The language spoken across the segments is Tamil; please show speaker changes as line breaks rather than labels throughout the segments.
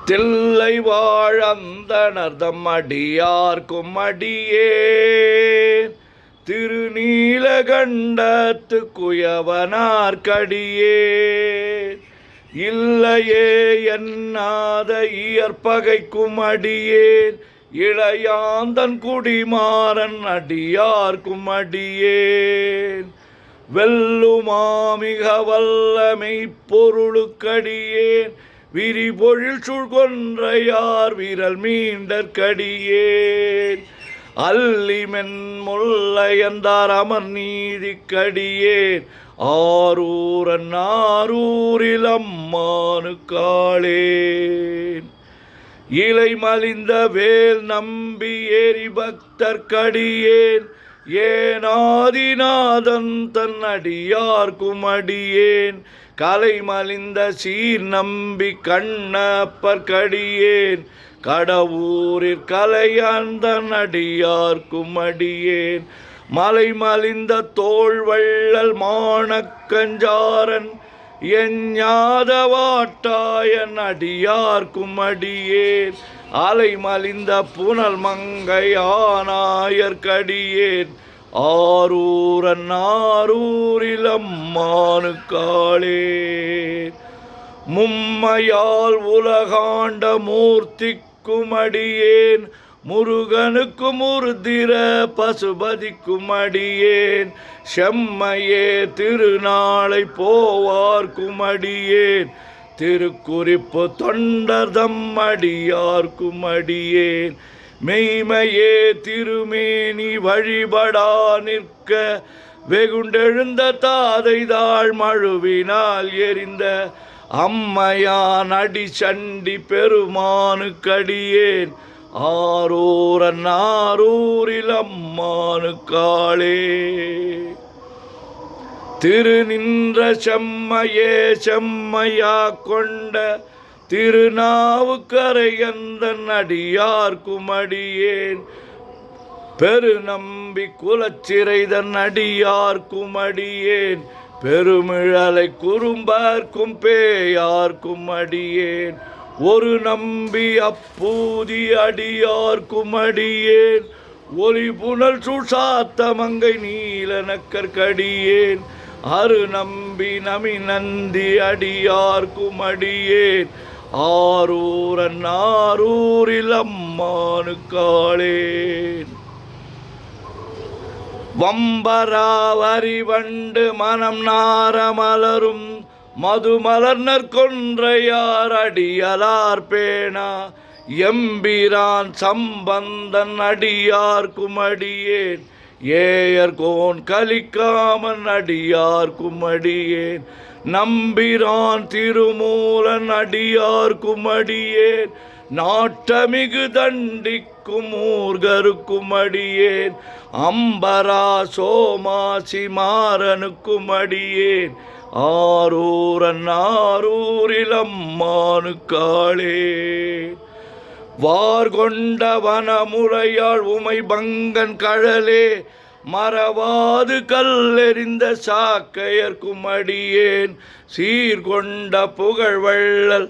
தில்லை வாழந்தனர்தம் அடியார்க்கும் அடியேன் திருநீலகண்டத்து குயவனார்க்கடியேன் இல்லையே என்னாத இயற்பகைக்கும் அடியேன் இளையாந்தன் குடிமாறன் அடியார்க்கும் அடியேன் வெல்லுமாமிக வல்லமை பொருளுக்கடியேன் விரிபொழில் சூழ்கொன்றையார் விரல் மீண்டற்கடியேன் அல்லிமென் முல்லையந்தார் அமர் நீதிக்கடியேன் ஆரூரன் ஆரூரில் அம்மானுக்காளேன் இலை மலிந்த வேல் நம்பி ஏறி பக்தர்க்கடியேன் ஏனாதிநாதன் தன் அடியார்க்கும் அடியேன் கலை மலிந்த சீர் நம்பி கண்ணப்பர்க்கடியேன் கடவுரிற் கலையாந்தன் அடியார்க்கும் அடியேன் மலை மலிந்த தோள் வள்ளல் மானக்கஞ்சாரன் எஞ்ஞாதவாட்டாயன் அடியார்க்கும் அடியேன் அலை மலிந்த புனல் மங்கையானாயர்க்கடியேன் ஆரூரன் ஆரூரில் அம்மானுக்காளேன் மும்மையால் உலகாண்ட மூர்த்திக்கும் அடியேன் முருகனுக்கும் உருதிர பசுபதிக்கும் அடியேன் செம்மையே திருநாளை போவார்க்கும் அடியேன் திருக்குறிப்பு தொண்டர்தம் அடியார்க்கும் அடியேன் மெய்மையே திருமேனி வழிபடா நிற்க வெகுண்டெழுந்த தாதைதாள் மழுவினால் எரிந்த அம்மையான் அடி சண்டி பெருமானுக்கடியேன் ஆரூரன் ஆரூரில் அம்மானுக்காளே திருநின்ற செம்மையே செம்மையா கொண்ட திருநாவுக்கரையந்தன் அடியார்க்கும் அடியேன் பெருநம்பி குலச்சிறைதன் அடியார்க்கும் அடியேன் பெருமிழலை குறும்பார்க்கும் பேயார்க்கும் அடியேன் ஒரு நம்பி அப்பூதி அடியார்க்கும் அடியேன் ஒலி புனல் சுசாத்த மங்கை நீலனக்கற்கடியேன் அரு நம்பி நமி நந்தி அடியார்க்கும் அடியேன் ஆரூரன் ஆரூரில் அம்மானுக்காளேன் வம்பராவரி வண்டு மனம் நாரமலரும் மதுமலர்னர் கொன்றையார் அடியலார் பேணா எம்பிரான் சம்பந்தன் அடியார்க்கும் அடியேன் ஏயர்கோன் கலிக்காமன் அடியார்க்கும் அடியேன் நம்பிரான் திருமூலன் அடியார்க்கும் அடியேன் நாட்டமிகு தண்டிக்கும் ஊர்கருக்கும் அடியேன் அம்பரா சோமாசி மாறனுக்கும் அடியேன் ஆரூரன் ஆரூரில் அம்மானுக்காளே வார்கொண்ட வனமுறையாள் உமை பங்கன் கழலே மறவாது கல்லெறிந்த சாக்கையர்க்கும் அடியேன் சீர்கொண்ட புகழ்வள்ளல்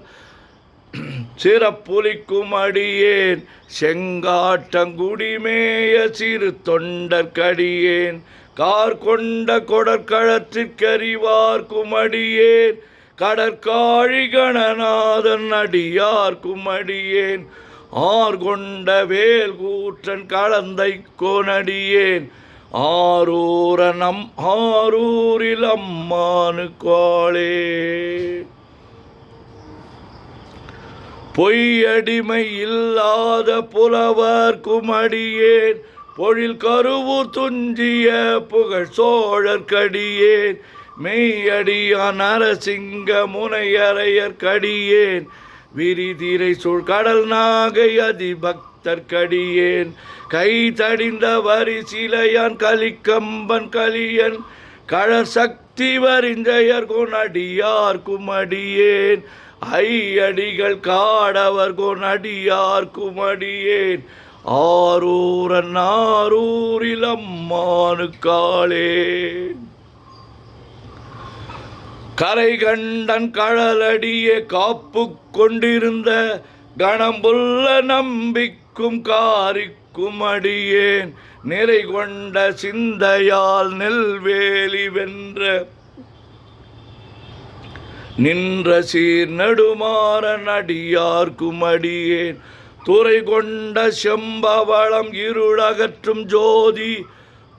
சிறப்புலிக்கும் அடியேன் செங்காட்டங்குடிமேய சிறு தொண்டர்க்கடியேன் கார் கொண்ட கொடற்களத்திற்கறிவார்க்கும் அடியேன் கடற்காழி கணநாதன் அடியார்க்கும் அடியேன் ஆர்கொண்ட வேல் கூற்றன் கலந்தை கோனடியேன் ஆரூரன் ஆரூரில் அம்மானுக்காளே பொய்யடிமை இல்லாத புலவர்க்கும் அடியேன் பொழில் கருவூர் துஞ்சிய புகழ் சோழர்க்கடியேன் மெய்யடியான் நரசிங்க முனையரையர்க்கடியேன் விரிதிரை சூழ் கடல் நாகை அதிபக்தர்க்கடியேன் கை தடிந்த வரி சிலையான் கலிக்கம்பன் கலியன் கழற் சக்தி வரிஞ்சயர் கொனடியார்க்கும் அடியேன் ஐயடிகள் காடவர் கொனடியார்க்கும் அடியேன் ஆரூரன் ஆரூரில் அம்மானுக்காளே கரை கண்டன் கடலடியே காப்பு கொண்டிருந்த கணம்புள்ள நம்பிக்கும் காரிக்கும் அடியேன் நிறை கொண்ட சிந்தையால் நெல்வேலி வென்ற நின்ற சீர் நெடுமாறன் அடியார்க்கும் அடியேன் துறை கொண்ட செம்பவளம் இருளகற்றும் ஜோதி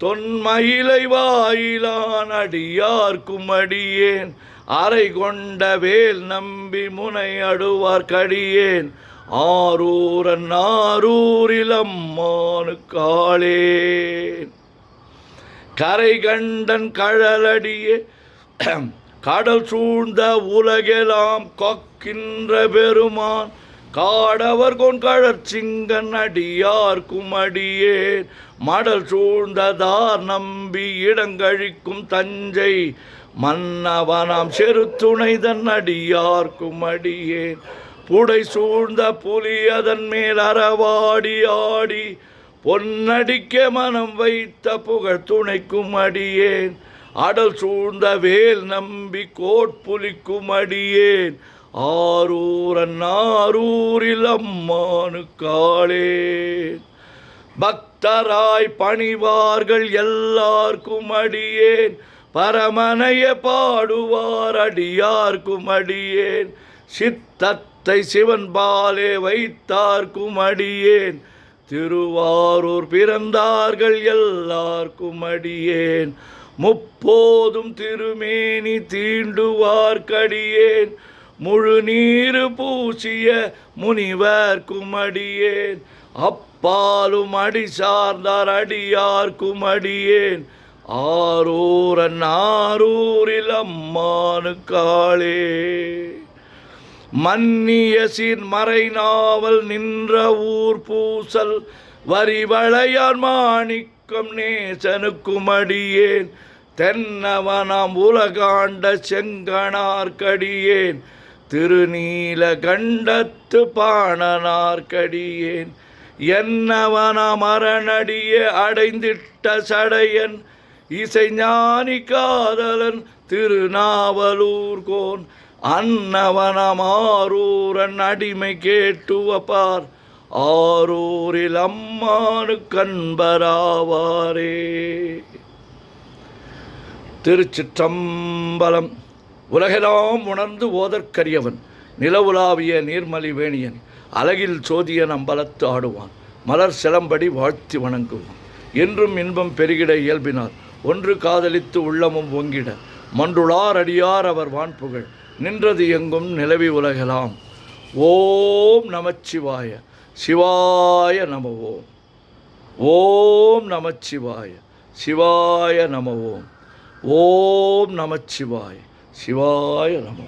தொன்மயிலை வாயிலான் அடியார்க்கும் அடியேன் அறை கொண்ட வேல் நம்பி முனை அடுவார் கடியேன் ஆரூரன் ஆரூரில் அம்மானு காளேன் கரை கண்டன் கடலடியே கடல் சூழ்ந்த உலகெல்லாம் கொக்கின்ற பெருமான் காடவர் கொண்கழற்சிங்கன் அடியார்க்கும் அடியேன் மடல் சூழ்ந்ததார் நம்பி இடங்கழிக்கும் தஞ்சை மன்னவனாம் செருத்துணைதன் அடியார்க்கும் அடியேன் புடை சூழ்ந்த புலி அதன் மேல் அறவாடி ஆடி பொன்னடிக்க மனம் வைத்த புகழ் துணைக்கும் அடியேன் அடல் சூழ்ந்த வேல் நம்பி கோட்புலிக்கும் அடியேன் ஆரூரன் ஆரூரில் அம்மானு காளேன் பக்தராய் பணிவார்கள் எல்லார்க்கும் அடியேன் பரமனைய பாடுவார் அடியார்க்கும் அடியேன் சித்தத்தை சிவன் பாலே வைத்தார்க்கும் அடியேன் திருவாரூர் பிறந்தார்கள் எல்லார்க்கும் அடியேன் முப்போதும் திருமேனி தீண்டுவார்க்கடியேன் முழு நீரு பூசிய முனிவர்க்கும் அடியேன் அப்பாலும் அடி சார்ந்தார் அடியார்க்கும் அடியேன் ஆரூரன் ஆரூரில் அம்மானு காளே மன்னிய சீர் மறை நாவல் நின்ற ஊர் பூசல் வரிவளையான் மாணிக்கம் நேசனுக்கும் அடியேன் தென்னவனாம் உலகாண்ட செங்கணார்க்கடியேன் திருநீல கண்டத்து பாணனார்க்கடியேன் என்னவனாம் அரணடிய அடைந்திட்ட சடையன் இசைஞானி காதலன் திருநாவலூர்கோன் அன்னவனாம் ஆரூரன் அடிமை கேட்டுவப்பார் ஆரூரில் அம்மானு கண்பராவாரே. திருச்சிற்றம்பலம். உலகெல்லாம் உணர்ந்து ஓதற்கரியவன் நிலவுலாவிய நீர்மலி வேணியன் அழகில் சோதியன் அம்பலத்து ஆடுவான் மலர் சிலம்படி வாழ்த்தி வணங்குவான் என்றும் இன்பம் பெருகிட இயல்பினார் ஒன்று காதலித்து உள்ளமும் ஒங்கிட மன்றுளார் அடியார் அவர் வான்புகழ் நின்றது எங்கும் நிலவி உலகலாம். ஓம் நமச்சிவாய சிவாய நம ஓம். ஓம் நமச்சிவாய சிவாய நம ஓம். ஓம் நமச்சிவாய சிவாய நம.